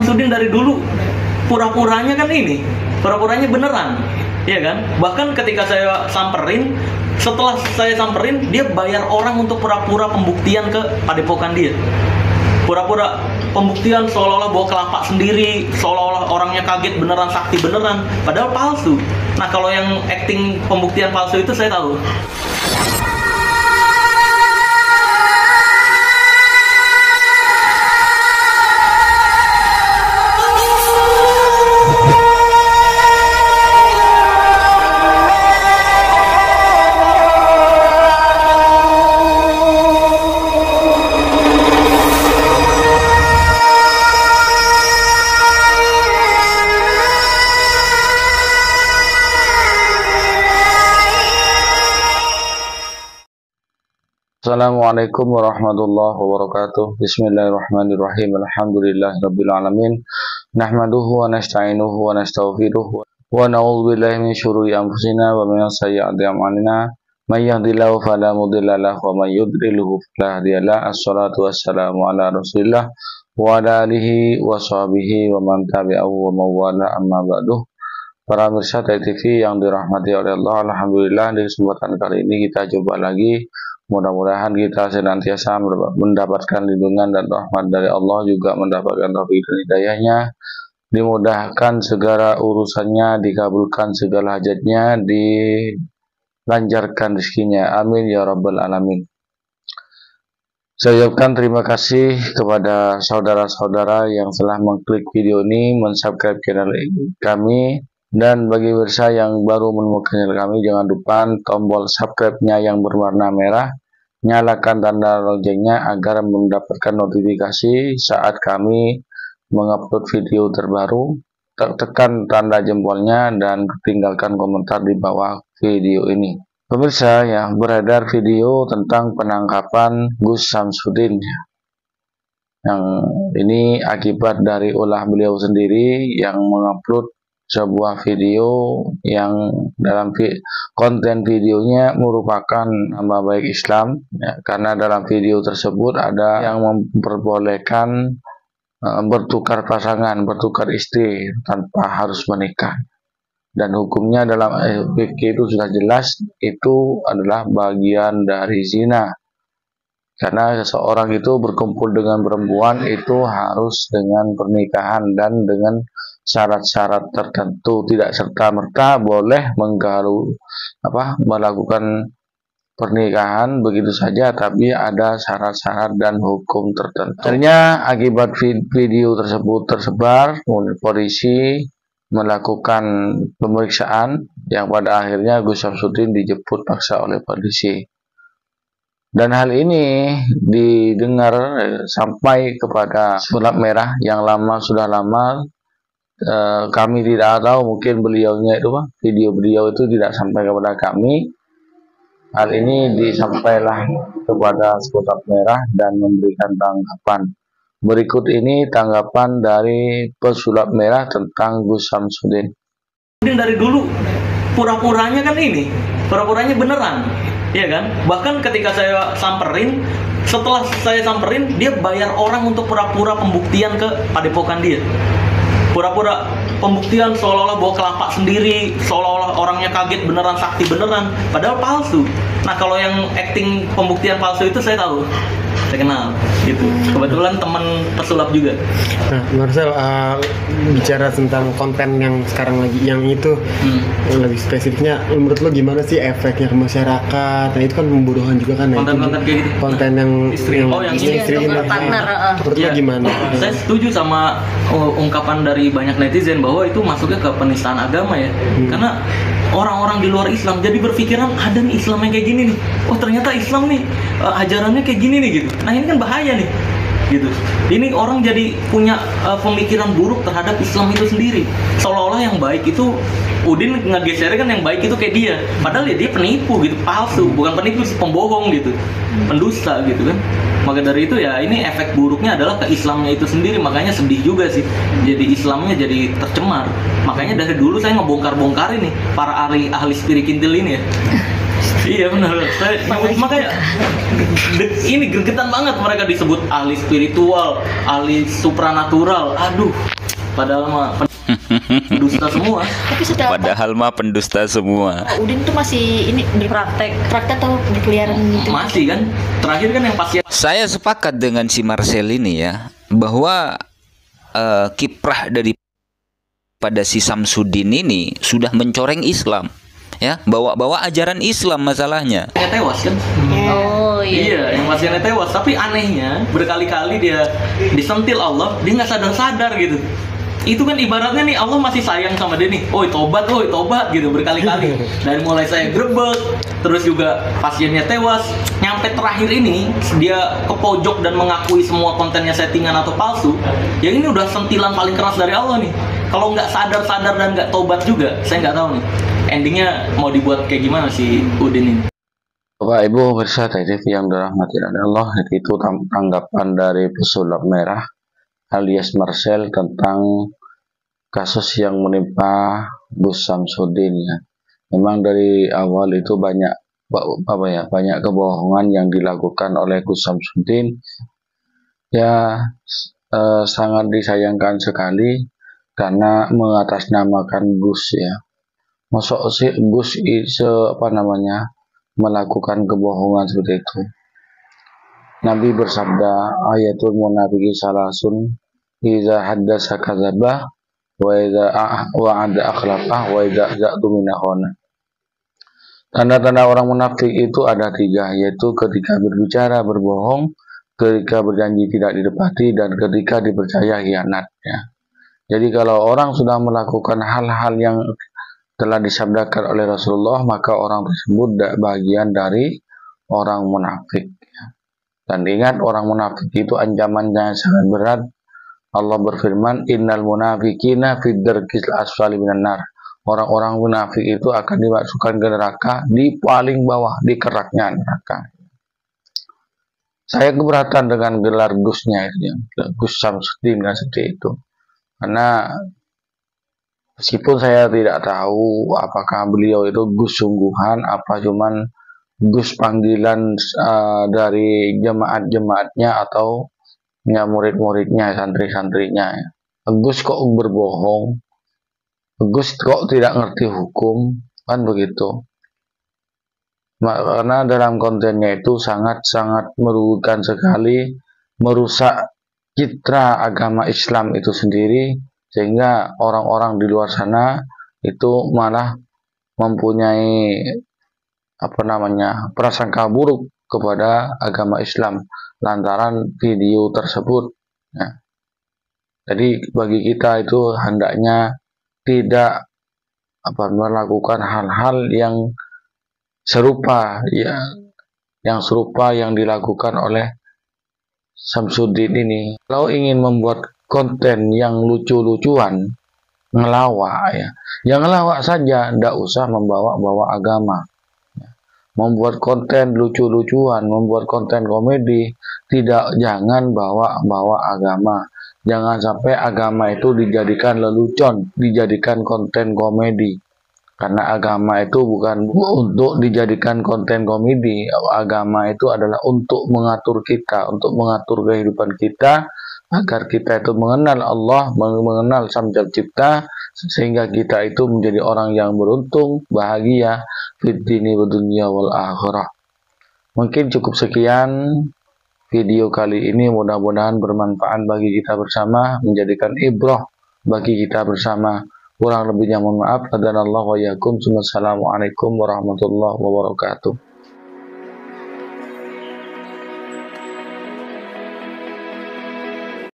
Samsudin dari dulu pura-puranya kan ini, pura-puranya beneran, ya kan? Bahkan ketika saya samperin, setelah saya samperin, dia bayar orang untuk pura-pura pembuktian ke padepokan dia. Pura-pura pembuktian seolah-olah bawa kelapa sendiri, seolah-olah orangnya kaget beneran, sakti beneran, padahal palsu. Nah, kalau yang acting pembuktian palsu itu saya tahu. Assalamualaikum warahmatullahi wabarakatuh. Bismillahirrahmanirrahim. Alhamdulillahirabbil alamin. Nahmaduhu wa nasta'inuhu wa nastaghfiruh wa na'udzu billahi min syururi anfusina wa min sayyi'ati a'malina. May yahdihillahu fala mudilla lahu wa may yudlilhu fala hadiya lahu. Assalatu wassalamu ala Rasulillah wa ala alihi wa sahbihi wa man tabi'ahu wa mawala amma ba'du. Para pemirsa TV yang dirahmati oleh Allah, alhamdulillah di kesempatan kali ini kita coba lagi. Mudah-mudahan kita senantiasa mendapatkan lindungan dan rahmat dari Allah, juga mendapatkan taufik dan hidayahnya, dimudahkan segala urusannya, dikabulkan segala hajatnya, dilancarkan rezekinya. Amin ya rabbal alamin. Saya ucapkan terima kasih kepada saudara-saudara yang telah mengklik video ini, mensubscribe channel kami. Dan bagi pemirsa yang baru menemukan channel kami, jangan lupa tombol subscribe-nya yang berwarna merah, nyalakan tanda loncengnya agar mendapatkan notifikasi saat kami mengupload video terbaru. Tekan tanda jempolnya dan tinggalkan komentar di bawah video ini. Pemirsa, ya, beredar video tentang penangkapan Gus Samsudin. Yang ini akibat dari ulah beliau sendiri yang mengupload sebuah video yang dalam konten videonya merupakan nama baik Islam, ya, karena dalam video tersebut ada yang memperbolehkan bertukar pasangan, bertukar istri tanpa harus menikah, dan hukumnya dalam fikih itu sudah jelas, itu adalah bagian dari zina, karena seseorang itu berkumpul dengan perempuan itu harus dengan pernikahan dan dengan syarat-syarat tertentu, tidak serta-merta boleh melakukan pernikahan begitu saja, tapi ada syarat-syarat dan hukum tertentu. Akhirnya akibat video tersebut tersebar, polisi melakukan pemeriksaan yang pada akhirnya Gus Samsudin dijemput paksa oleh polisi. Dan hal ini didengar sampai kepada Sulap Merah yang sudah lama. Kami tidak tahu, mungkin beliaunya itu video beliau itu tidak sampai kepada kami. Hal ini disampaikan kepada Sulap Merah dan memberikan tanggapan. Berikut ini tanggapan dari Pesulap Merah tentang Gus Samsudin. Dari dulu pura-puranya kan ini, pura-puranya beneran, ya kan? Bahkan ketika saya samperin, setelah saya samperin, dia bayar orang untuk pura-pura pembuktian ke padepokan dia. Pura-pura pembuktian seolah-olah bawa kelapa sendiri, seolah-olah orangnya kaget beneran, sakti beneran, padahal palsu. Nah, kalau yang acting pembuktian palsu itu saya tahu, saya kenal gitu. Kebetulan teman pesulap juga. Nah, Marcel, bicara tentang konten yang sekarang lagi yang itu, yang lebih spesifiknya, menurut lo gimana sih efeknya ke masyarakat? Nah, itu kan pembodohan juga kan? Konten-konten kayak gitu. Konten yang istri ini. Menurut lo gimana? Saya setuju sama ungkapan dari banyak netizen bahwa itu masuknya ke penistaan agama ya. Karena orang-orang di luar Islam jadi berpikiran ada nih Islam yang kayak gini nih. Oh, ternyata Islam nih ajarannya kayak gini nih gitu. Nah, ini kan bahaya nih gitu. Ini orang jadi punya pemikiran buruk terhadap Islam itu sendiri. Seolah-olah yang baik itu Udin ngegesernya kan yang baik itu kayak dia. Padahal ya dia penipu gitu, palsu, bukan penipu, pembohong gitu. Pendusta gitu kan. Maka dari itu ya ini efek buruknya adalah ke Islamnya itu sendiri. Makanya sedih juga sih. Jadi Islamnya jadi tercemar. Makanya dari dulu saya ngebongkar-bongkar ini para ahli spirikintil ini ya. Iya benar. Makanya ini gregetan banget mereka disebut ahli spiritual, ahli supranatural. Aduh, padahal mah pendusta semua. Tapi sudah Padahal mah pendusta semua. Udin tuh masih ini praktek atau berkeliaran gitu. Masih kan? Terakhir kan yang pasien Saya sepakat dengan si Marcel ini ya, bahwa kiprah daripada si Samsudin ini sudah mencoreng Islam. Ya, bawa-bawa ajaran Islam masalahnya. tewas kan? Oh iya. Iya, yang pasiennya tewas. Tapi anehnya berkali-kali dia disentil Allah, dia nggak sadar-sadar gitu. Itu kan ibaratnya nih Allah masih sayang sama dia nih. Oi tobat gitu berkali-kali. Dari mulai saya grebek, terus juga pasiennya tewas, nyampe terakhir ini dia ke pojok dan mengakui semua kontennya settingan atau palsu. Yang ini udah sentilan paling keras dari Allah nih. Kalau nggak sadar-sadar dan nggak tobat juga, saya nggak tahu nih. Endingnya mau dibuat kayak gimana si Udin ini? Bapak Ibu pemirsa TV yang dirahmati oleh Allah, itu tanggapan dari pesulap merah alias Marcel tentang kasus yang menimpa Gus Samsudin ya. Memang dari awal itu banyak kebohongan yang dilakukan oleh Gus Samsudin ya, sangat disayangkan sekali karena mengatasnamakan Gus ya. Masuk si Gus melakukan kebohongan seperti itu. Nabi bersabda, ayatul munafiqi salasun, iza haddasa kadzaba, wa iza wa'ada akhlafah, wa iza za'tu minahona. Tanda-tanda orang munafik itu ada 3, yaitu ketika berbicara berbohong, ketika berjanji tidak ditepati, dan ketika dipercaya khianat ya. Jadi kalau orang sudah melakukan hal-hal yang telah disabdakan oleh Rasulullah, maka orang tersebut bagian dari orang munafik. Dan ingat, orang munafik itu ancamannya sangat berat. Allah berfirman, innal munafikina fid darkil asfali minan nar. Orang-orang munafik itu akan dimasukkan ke neraka di paling bawah, di keraknya neraka. Saya keberatan dengan gelar Gusnya itu, Gus Samsudin kan seperti itu. Karena meskipun saya tidak tahu apakah beliau itu Gus sungguhan, apa cuman Gus panggilan dari jemaat-jemaatnya atau murid-muridnya, santri-santrinya ya. Gus kok berbohong, Gus kok tidak ngerti hukum, kan begitu. Karena dalam kontennya itu sangat-sangat merugikan sekali, merusak citra agama Islam itu sendiri, sehingga orang-orang di luar sana itu malah mempunyai prasangka buruk kepada agama Islam lantaran video tersebut ya. Jadi bagi kita itu hendaknya tidak melakukan hal-hal yang serupa ya, yang dilakukan oleh Samsudin ini. Kalau ingin membuat konten yang lucu-lucuan, ngelawak ya, yang ngelawak saja, tidak usah membawa-bawa agama. Membuat konten lucu-lucuan, membuat konten komedi, jangan bawa-bawa agama. Jangan sampai agama itu dijadikan lelucon, dijadikan konten komedi. Karena agama itu bukan untuk dijadikan konten komedi. Agama itu adalah untuk mengatur kita, untuk mengatur kehidupan kita, agar kita itu mengenal Allah, mengenal Sang Pencipta, sehingga kita itu menjadi orang yang beruntung, bahagia fid dini wa dunya wal akhirah. Mungkin cukup sekian video kali ini, mudah-mudahan bermanfaat bagi kita bersama, menjadikan ibrah bagi kita bersama. Kurang lebihnya mohon maaf. Hadanallahu wa iyyakum. Wassalamualaikum warahmatullahi wabarakatuh.